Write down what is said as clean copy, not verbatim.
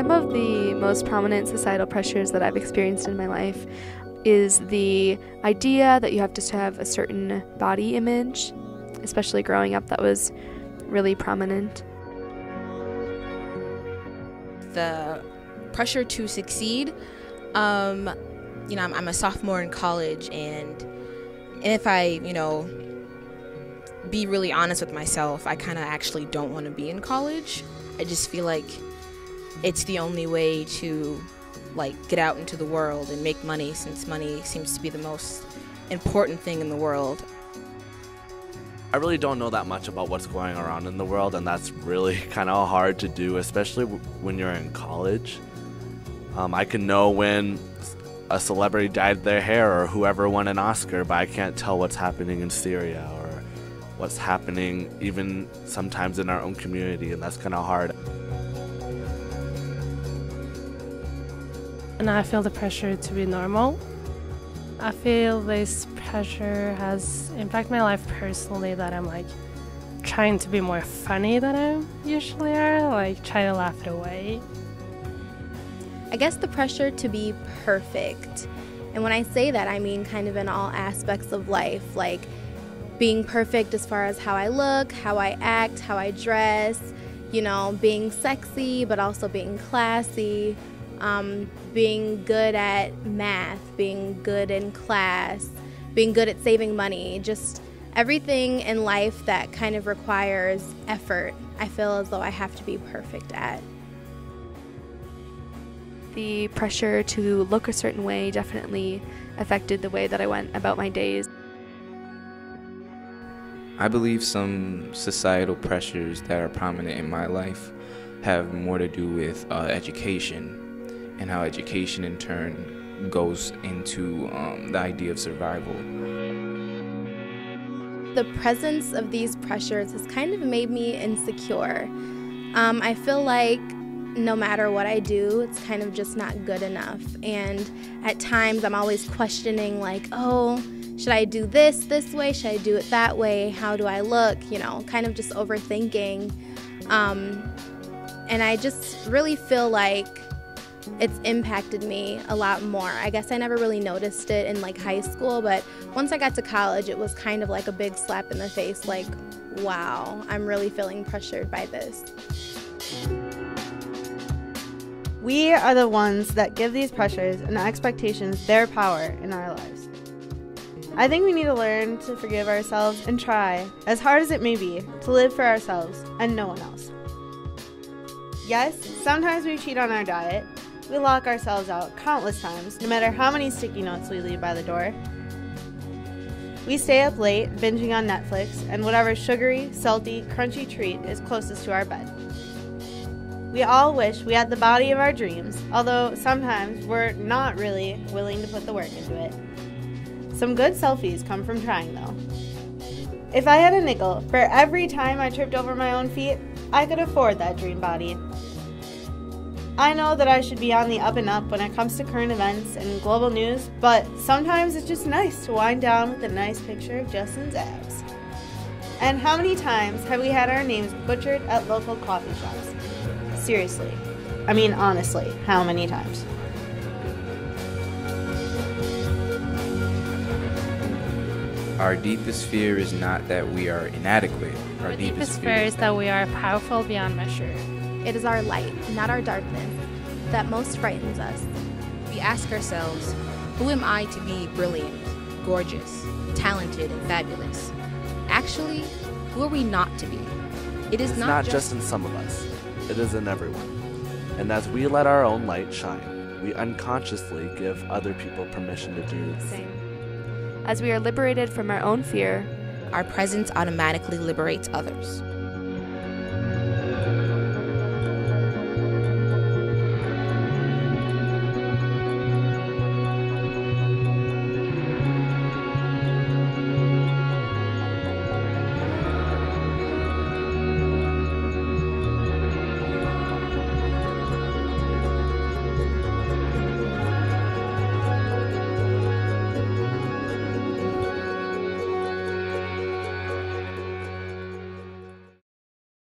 Some of the most prominent societal pressures that I've experienced in my life is the idea that you have to have a certain body image, especially growing up. That was really prominent. The pressure to succeed. I'm a sophomore in college, and if I, be really honest with myself, I kind of actually don't want to be in college. I just feel like it's the only way to get out into the world and make money, since money seems to be the most important thing in the world. I really don't know that much about what's going around in the world, and that's really kind of hard to do, especially when you're in college. I can know when a celebrity dyed their hair or whoever won an Oscar, but I can't tell what's happening in Syria or what's happening even sometimes in our own community, and that's kind of hard. And I feel the pressure to be normal. I feel this pressure has impacted my life personally, that I'm trying to be more funny than I usually are, try to laugh it away. I guess the pressure to be perfect. And when I say that, I mean kind of in all aspects of life, being perfect as far as how I look, how I act, how I dress, being sexy but also being classy, being good at math, being good in class, being good at saving money, just everything in life that kind of requires effort, I feel as though I have to be perfect at. The pressure to look a certain way definitely affected the way that I went about my days. I believe some societal pressures that are prominent in my life have more to do with education, and how education in turn goes into the idea of survival. The presence of these pressures has kind of made me insecure. I feel like no matter what I do, it's kind of just not good enough. And at times I'm always questioning should I do this way? Should I do it that way? How do I look? Kind of just overthinking. And I just really feel like it's impacted me a lot more. I guess I never really noticed it in high school, but once I got to college, it was kind of like a big slap in the face, wow, I'm really feeling pressured by this. We are the ones that give these pressures and expectations their power in our lives. I think we need to learn to forgive ourselves and try, as hard as it may be, to live for ourselves and no one else. Yes, sometimes we cheat on our diet. We lock ourselves out countless times, no matter how many sticky notes we leave by the door. We stay up late, binging on Netflix and whatever sugary, salty, crunchy treat is closest to our bed. We all wish we had the body of our dreams, although sometimes we're not really willing to put the work into it. Some good selfies come from trying, though. If I had a nickel for every time I tripped over my own feet, I could afford that dream body. I know that I should be on the up and up when it comes to current events and global news, but sometimes it's just nice to wind down with a nice picture of Justin's abs. And how many times have we had our names butchered at local coffee shops? Seriously. I mean, honestly, how many times? Our deepest fear is not that we are inadequate. Our deepest fear is that we are powerful beyond measure. It is our light, not our darkness, that most frightens us. We ask ourselves, who am I to be brilliant, gorgeous, talented, and fabulous? Actually, who are we not to be? It's not just in some of us. It is in everyone. And as we let our own light shine, we unconsciously give other people permission to do the same. As we are liberated from our own fear, our presence automatically liberates others.